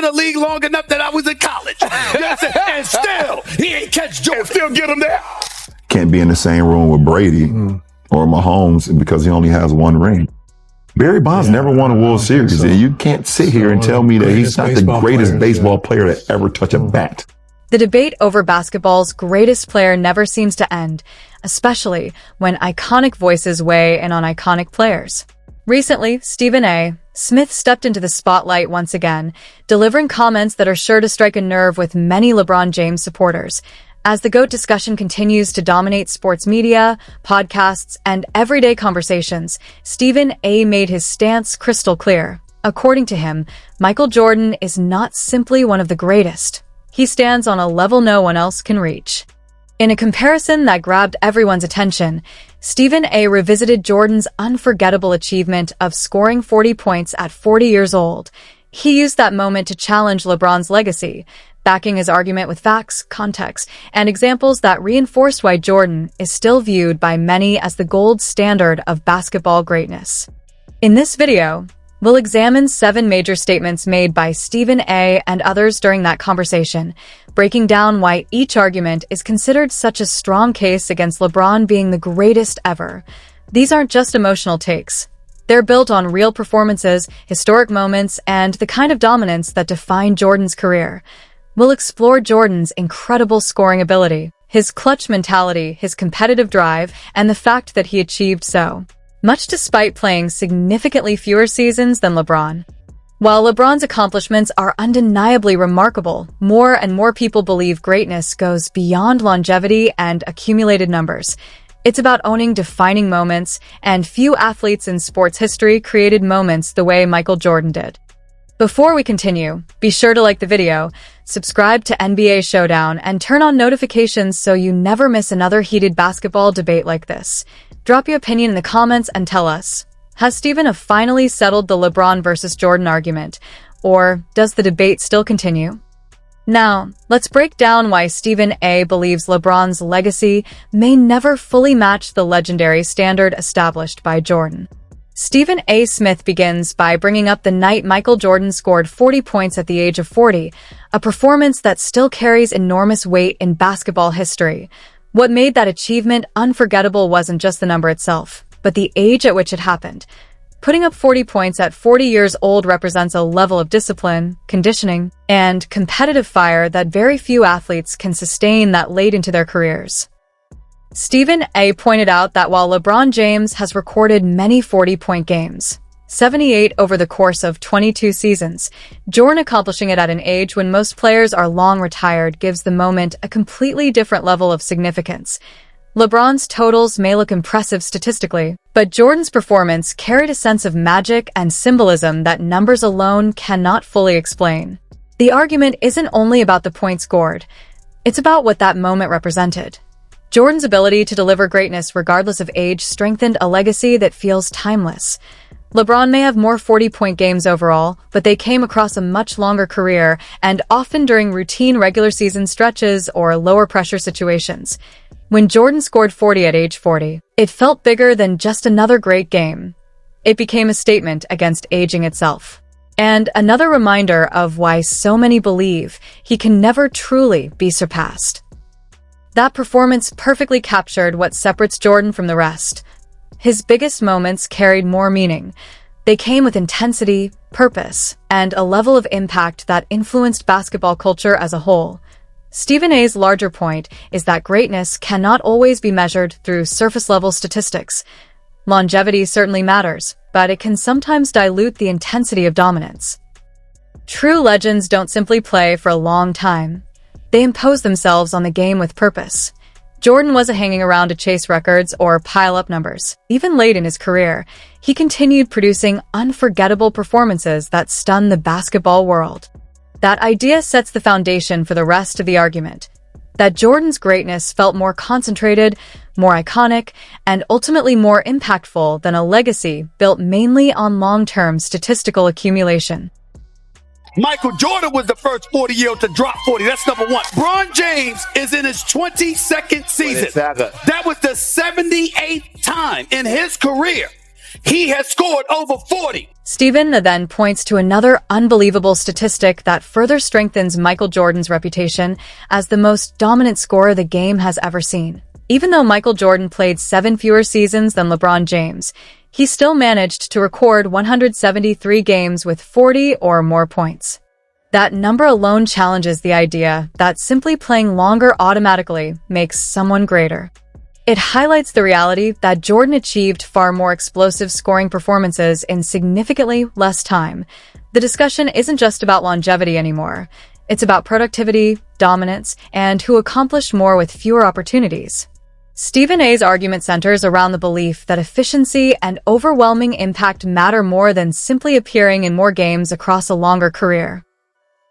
in the league long enough that I was in college. And still, he ain't catch Jordan. Still get him there. Can't be in the same room with Brady or Mahomes because he only has one ring. Barry Bonds never won a World Series, and you can't sit here and tell me that he's not the greatest baseball player to ever touch a bat. The debate over basketball's greatest player never seems to end, especially when iconic voices weigh in on iconic players. Recently, Stephen A. Smith stepped into the spotlight once again, delivering comments that are sure to strike a nerve with many LeBron James supporters. As the GOAT discussion continues to dominate sports media, podcasts, and everyday conversations, Stephen A. made his stance crystal clear. According to him, Michael Jordan is not simply one of the greatest. He stands on a level no one else can reach. In a comparison that grabbed everyone's attention, Stephen A. revisited Jordan's unforgettable achievement of scoring 40 points at 40 years old. He used that moment to challenge LeBron's legacy, backing his argument with facts, context, and examples that reinforced why Jordan is still viewed by many as the gold standard of basketball greatness. In this video, we'll examine 7 major statements made by Stephen A. and others during that conversation, breaking down why each argument is considered such a strong case against LeBron being the greatest ever. These aren't just emotional takes. They're built on real performances, historic moments, and the kind of dominance that defined Jordan's career. We'll explore Jordan's incredible scoring ability, his clutch mentality, his competitive drive, and the fact that he achieved so much despite playing significantly fewer seasons than LeBron. While LeBron's accomplishments are undeniably remarkable, more and more people believe greatness goes beyond longevity and accumulated numbers. It's about owning defining moments, and few athletes in sports history created moments the way Michael Jordan did. Before we continue, be sure to like the video, subscribe to NBA Showdown, and turn on notifications so you never miss another heated basketball debate like this. Drop your opinion in the comments and tell us, has Stephen A. finally settled the LeBron versus Jordan argument, or does the debate still continue? Now, let's break down why Stephen A. believes LeBron's legacy may never fully match the legendary standard established by Jordan. Stephen A. Smith begins by bringing up the night Michael Jordan scored 40 points at the age of 40, a performance that still carries enormous weight in basketball history. What made that achievement unforgettable wasn't just the number itself, but the age at which it happened. Putting up 40 points at 40 years old represents a level of discipline, conditioning, and competitive fire that very few athletes can sustain that late into their careers. Stephen A. pointed out that while LeBron James has recorded many 40-point games, 78 over the course of 22 seasons, Jordan accomplishing it at an age when most players are long retired gives the moment a completely different level of significance. LeBron's totals may look impressive statistically, but Jordan's performance carried a sense of magic and symbolism that numbers alone cannot fully explain. The argument isn't only about the points scored, it's about what that moment represented. Jordan's ability to deliver greatness regardless of age strengthened a legacy that feels timeless. LeBron may have more 40-point games overall, but they came across a much longer career and often during routine regular season stretches or lower-pressure situations. When Jordan scored 40 at age 40, it felt bigger than just another great game. It became a statement against aging itself. And another reminder of why so many believe he can never truly be surpassed. That performance perfectly captured what separates Jordan from the rest. His biggest moments carried more meaning. They came with intensity, purpose, and a level of impact that influenced basketball culture as a whole. Stephen A.'s larger point is that greatness cannot always be measured through surface-level statistics. Longevity certainly matters, but it can sometimes dilute the intensity of dominance. True legends don't simply play for a long time. They impose themselves on the game with purpose. Jordan wasn't hanging around to chase records or pile up numbers. Even late in his career, he continued producing unforgettable performances that stunned the basketball world. That idea sets the foundation for the rest of the argument, that Jordan's greatness felt more concentrated, more iconic, and ultimately more impactful than a legacy built mainly on long-term statistical accumulation. Michael Jordan was the first 40-year-old to drop 40. That's number one. LeBron James is in his 22nd season. That was the 78th time in his career he has scored over 40. Stephen then points to another unbelievable statistic that further strengthens Michael Jordan's reputation as the most dominant scorer the game has ever seen. Even though Michael Jordan played 7 fewer seasons than LeBron James, he still managed to record 173 games with 40 or more points. That number alone challenges the idea that simply playing longer automatically makes someone greater. It highlights the reality that Jordan achieved far more explosive scoring performances in significantly less time. The discussion isn't just about longevity anymore. It's about productivity, dominance, and who accomplished more with fewer opportunities. Stephen A's argument centers around the belief that efficiency and overwhelming impact matter more than simply appearing in more games across a longer career.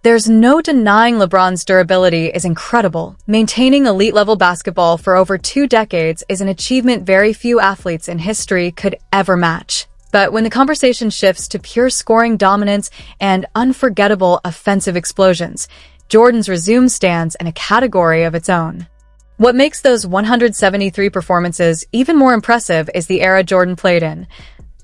There's no denying LeBron's durability is incredible. Maintaining elite-level basketball for over 2 decades is an achievement very few athletes in history could ever match. But when the conversation shifts to pure scoring dominance and unforgettable offensive explosions, Jordan's resume stands in a category of its own. What makes those 173 performances even more impressive is the era Jordan played in.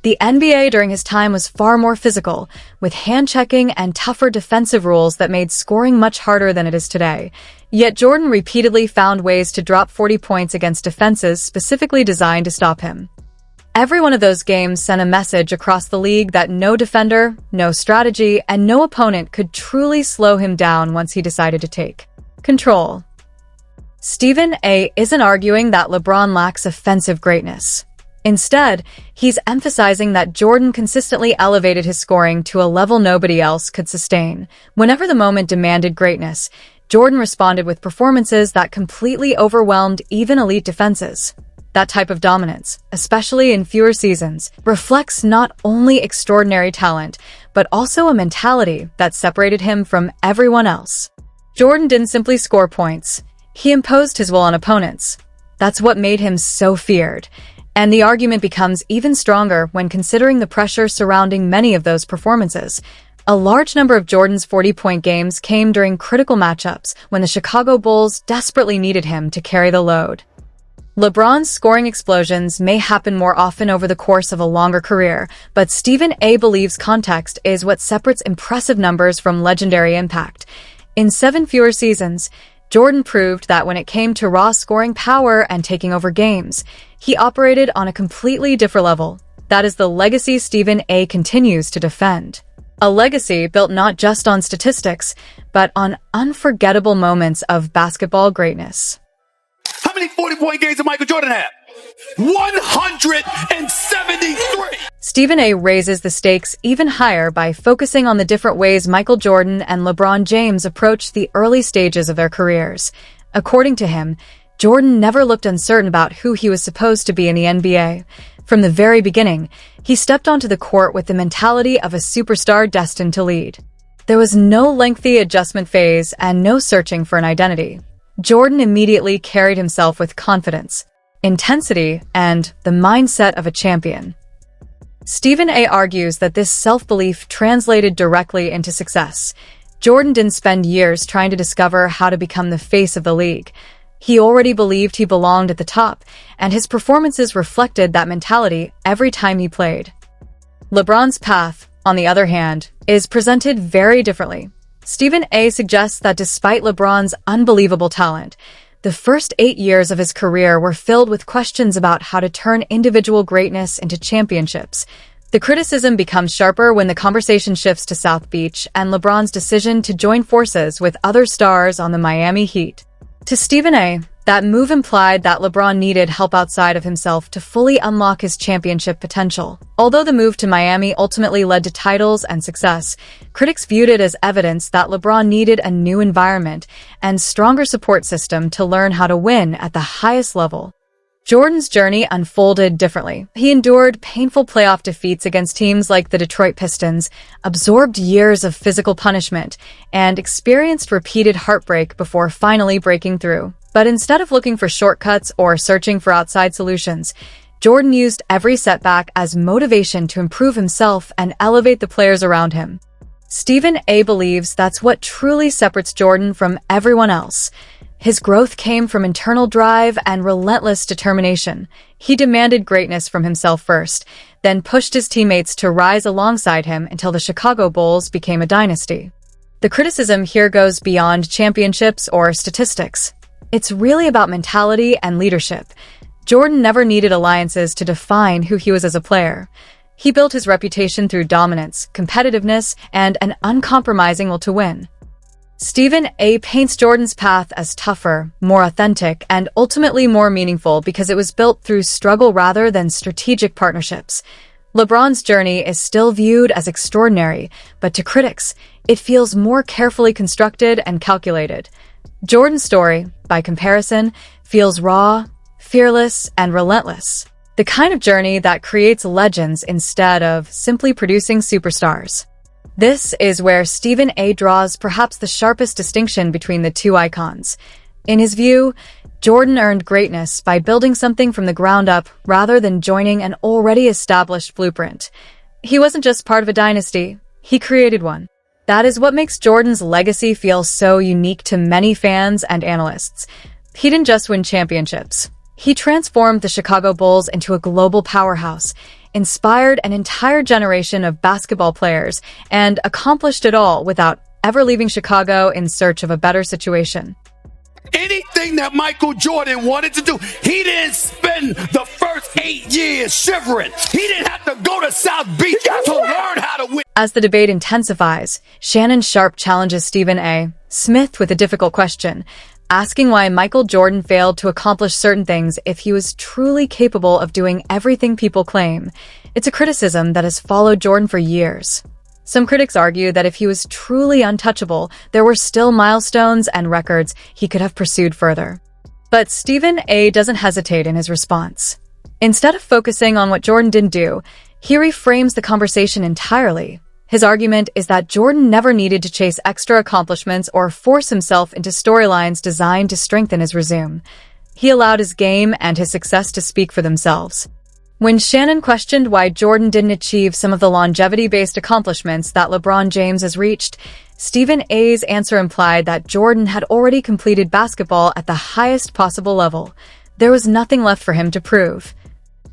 The NBA during his time was far more physical, with hand-checking and tougher defensive rules that made scoring much harder than it is today. Yet Jordan repeatedly found ways to drop 40 points against defenses specifically designed to stop him. Every one of those games sent a message across the league that no defender, no strategy, and no opponent could truly slow him down once he decided to take control. Stephen A isn't arguing that LeBron lacks offensive greatness. Instead, he's emphasizing that Jordan consistently elevated his scoring to a level nobody else could sustain. Whenever the moment demanded greatness, Jordan responded with performances that completely overwhelmed even elite defenses. That type of dominance, especially in fewer seasons, reflects not only extraordinary talent, but also a mentality that separated him from everyone else. Jordan didn't simply score points. He imposed his will on opponents. That's what made him so feared. And the argument becomes even stronger when considering the pressure surrounding many of those performances. A large number of Jordan's 40-point games came during critical matchups when the Chicago Bulls desperately needed him to carry the load. LeBron's scoring explosions may happen more often over the course of a longer career, but Stephen A believes context is what separates impressive numbers from legendary impact. In 7 fewer seasons, Jordan proved that when it came to raw scoring power and taking over games, he operated on a completely different level. That is the legacy Stephen A continues to defend. A legacy built not just on statistics, but on unforgettable moments of basketball greatness. How many 40-point games did Michael Jordan have? 173! Stephen A raises the stakes even higher by focusing on the different ways Michael Jordan and LeBron James approached the early stages of their careers. According to him, Jordan never looked uncertain about who he was supposed to be in the NBA. From the very beginning, he stepped onto the court with the mentality of a superstar destined to lead. There was no lengthy adjustment phase and no searching for an identity. Jordan immediately carried himself with confidence, intensity, and the mindset of a champion. Stephen A argues that this self-belief translated directly into success. Jordan didn't spend years trying to discover how to become the face of the league. He already believed he belonged at the top, and his performances reflected that mentality every time he played. LeBron's path, on the other hand, is presented very differently. Stephen A suggests that despite LeBron's unbelievable talent, the first 8 years of his career were filled with questions about how to turn individual greatness into championships. The criticism becomes sharper when the conversation shifts to South Beach and LeBron's decision to join forces with other stars on the Miami Heat. To Stephen A, that move implied that LeBron needed help outside of himself to fully unlock his championship potential. Although the move to Miami ultimately led to titles and success, critics viewed it as evidence that LeBron needed a new environment and stronger support system to learn how to win at the highest level. Jordan's journey unfolded differently. He endured painful playoff defeats against teams like the Detroit Pistons, absorbed years of physical punishment, and experienced repeated heartbreak before finally breaking through. But instead of looking for shortcuts or searching for outside solutions, Jordan used every setback as motivation to improve himself and elevate the players around him. Stephen A believes that's what truly separates Jordan from everyone else. His growth came from internal drive and relentless determination. He demanded greatness from himself first, then pushed his teammates to rise alongside him until the Chicago Bulls became a dynasty. The criticism here goes beyond championships or statistics. It's really about mentality and leadership. Jordan never needed alliances to define who he was as a player. He built his reputation through dominance, competitiveness, and an uncompromising will to win. Stephen A. paints Jordan's path as tougher, more authentic, and ultimately more meaningful because it was built through struggle rather than strategic partnerships. LeBron's journey is still viewed as extraordinary, but to critics, it feels more carefully constructed and calculated. Jordan's story, by comparison, feels raw, fearless, and relentless. The kind of journey that creates legends instead of simply producing superstars. This is where Stephen A. draws perhaps the sharpest distinction between the two icons. In his view, Jordan earned greatness by building something from the ground up rather than joining an already established blueprint. He wasn't just part of a dynasty, he created one. That is what makes Jordan's legacy feel so unique to many fans and analysts. He didn't just win championships. He transformed the Chicago Bulls into a global powerhouse, inspired an entire generation of basketball players, and accomplished it all without ever leaving Chicago in search of a better situation. Anything that Michael Jordan wanted to do, he didn't spend the first 8 years shivering. He didn't have to go to South Beach to learn how to win. As the debate intensifies, Shannon Sharpe challenges Stephen A. Smith with a difficult question, asking why Michael Jordan failed to accomplish certain things if he was truly capable of doing everything people claim. It's a criticism that has followed Jordan for years. Some critics argue that if he was truly untouchable, there were still milestones and records he could have pursued further. But Stephen A. doesn't hesitate in his response. Instead of focusing on what Jordan didn't do, he reframes the conversation entirely. His argument is that Jordan never needed to chase extra accomplishments or force himself into storylines designed to strengthen his resume. He allowed his game and his success to speak for themselves. When Shannon questioned why Jordan didn't achieve some of the longevity-based accomplishments that LeBron James has reached, Stephen A.'s answer implied that Jordan had already completed basketball at the highest possible level. There was nothing left for him to prove.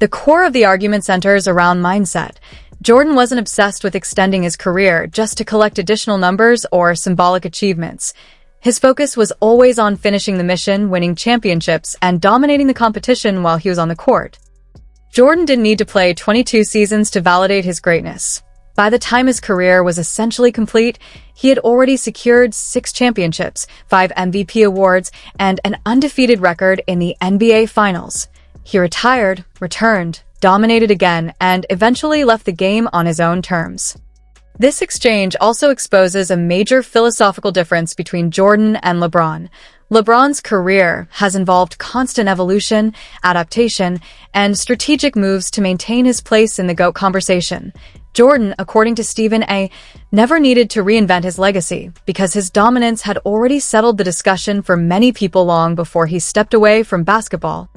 The core of the argument centers around mindset. Jordan wasn't obsessed with extending his career just to collect additional numbers or symbolic achievements. His focus was always on finishing the mission, winning championships, and dominating the competition while he was on the court. Jordan didn't need to play 22 seasons to validate his greatness. By the time his career was essentially complete, he had already secured 6 championships, 5 MVP awards, and an undefeated record in the NBA Finals. He retired, returned, dominated again, and eventually left the game on his own terms. This exchange also exposes a major philosophical difference between Jordan and LeBron. LeBron's career has involved constant evolution, adaptation, and strategic moves to maintain his place in the GOAT conversation. Jordan, according to Stephen A., never needed to reinvent his legacy because his dominance had already settled the discussion for many people long before he stepped away from basketball.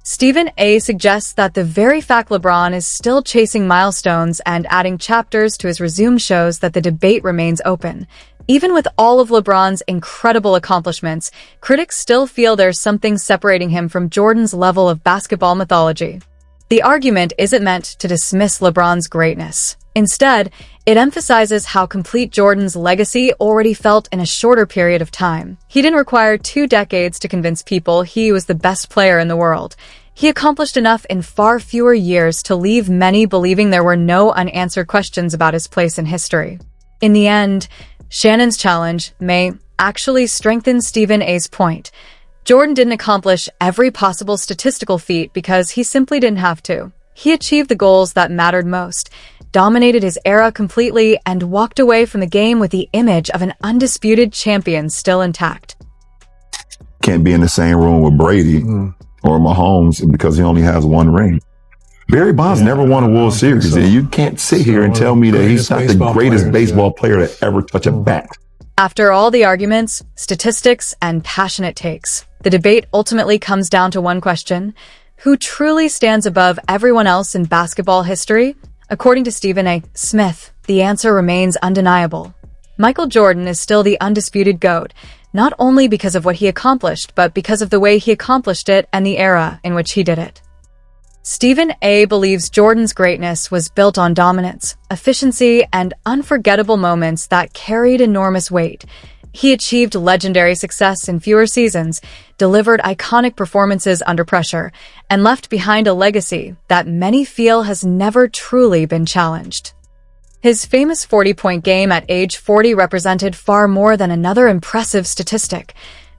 Stephen A. suggests that the very fact LeBron is still chasing milestones and adding chapters to his resume shows that the debate remains open. Even with all of LeBron's incredible accomplishments, critics still feel there's something separating him from Jordan's level of basketball mythology. The argument isn't meant to dismiss LeBron's greatness. Instead, it emphasizes how complete Jordan's legacy already felt in a shorter period of time. He didn't require 2 decades to convince people he was the best player in the world. He accomplished enough in far fewer years to leave many believing there were no unanswered questions about his place in history. In the end, Shannon's challenge may actually strengthen Stephen A.'s point. Jordan didn't accomplish every possible statistical feat because he simply didn't have to. He achieved the goals that mattered most, dominated his era completely, and walked away from the game with the image of an undisputed champion still intact. Can't be in the same room with Brady or Mahomes because he only has 1 ring. Barry Bonds never won a World Series, and you can't sit here and tell me that he's not the greatest baseball player to ever touch a bat. After all the arguments, statistics, and passionate takes, the debate ultimately comes down to one question: who truly stands above everyone else in basketball history? According to Stephen A. Smith, the answer remains undeniable. Michael Jordan is still the undisputed GOAT, not only because of what he accomplished, but because of the way he accomplished it and the era in which he did it. Stephen A. believes Jordan's greatness was built on dominance, efficiency, and unforgettable moments that carried enormous weight. He achieved legendary success in fewer seasons, delivered iconic performances under pressure, and left behind a legacy that many feel has never truly been challenged. His famous 40-point game at age 40 represented far more than another impressive statistic.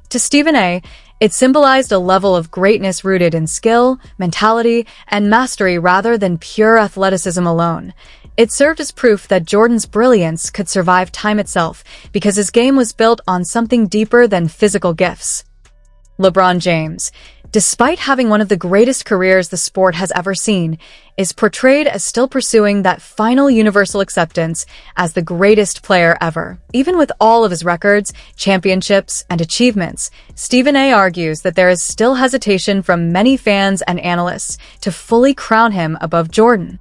To Stephen A., it symbolized a level of greatness rooted in skill, mentality, and mastery rather than pure athleticism alone. It served as proof that Jordan's brilliance could survive time itself because his game was built on something deeper than physical gifts. LeBron James, despite having one of the greatest careers the sport has ever seen, is portrayed as still pursuing that final universal acceptance as the greatest player ever. Even with all of his records, championships, and achievements, Stephen A. argues that there is still hesitation from many fans and analysts to fully crown him above Jordan.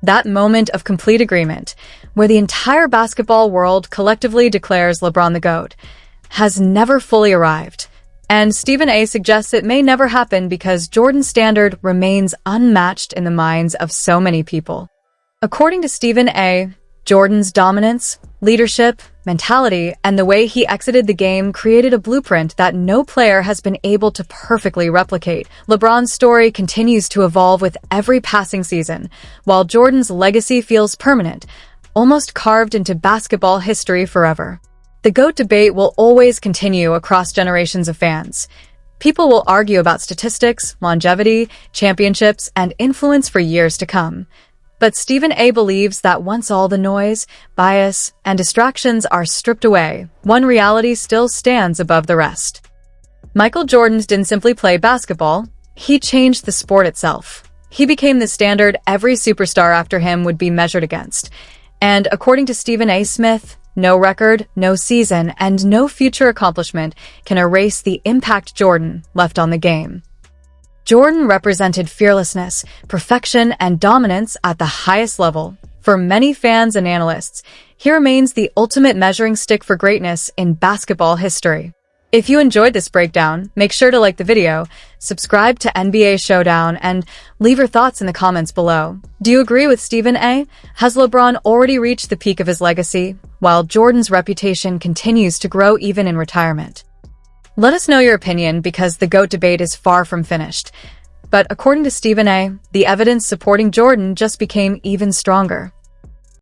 That moment of complete agreement, where the entire basketball world collectively declares LeBron the GOAT, has never fully arrived. And Stephen A. suggests it may never happen because Jordan's standard remains unmatched in the minds of so many people. According to Stephen A., Jordan's dominance, leadership, mentality, and the way he exited the game created a blueprint that no player has been able to perfectly replicate. LeBron's story continues to evolve with every passing season, while Jordan's legacy feels permanent, almost carved into basketball history forever. The GOAT debate will always continue across generations of fans. People will argue about statistics, longevity, championships, and influence for years to come. But Stephen A. believes that once all the noise, bias, and distractions are stripped away, one reality still stands above the rest. Michael Jordan didn't simply play basketball, he changed the sport itself. He became the standard every superstar after him would be measured against. And according to Stephen A. Smith, no record, no season, and no future accomplishment can erase the impact Jordan left on the game. Jordan represented fearlessness, perfection, and dominance at the highest level. For many fans and analysts, he remains the ultimate measuring stick for greatness in basketball history. If you enjoyed this breakdown, make sure to like the video, subscribe to NBA Showdown, and leave your thoughts in the comments below. Do you agree with Stephen A.? Has LeBron already reached the peak of his legacy, while Jordan's reputation continues to grow even in retirement? Let us know your opinion because the GOAT debate is far from finished. But according to Stephen A., the evidence supporting Jordan just became even stronger.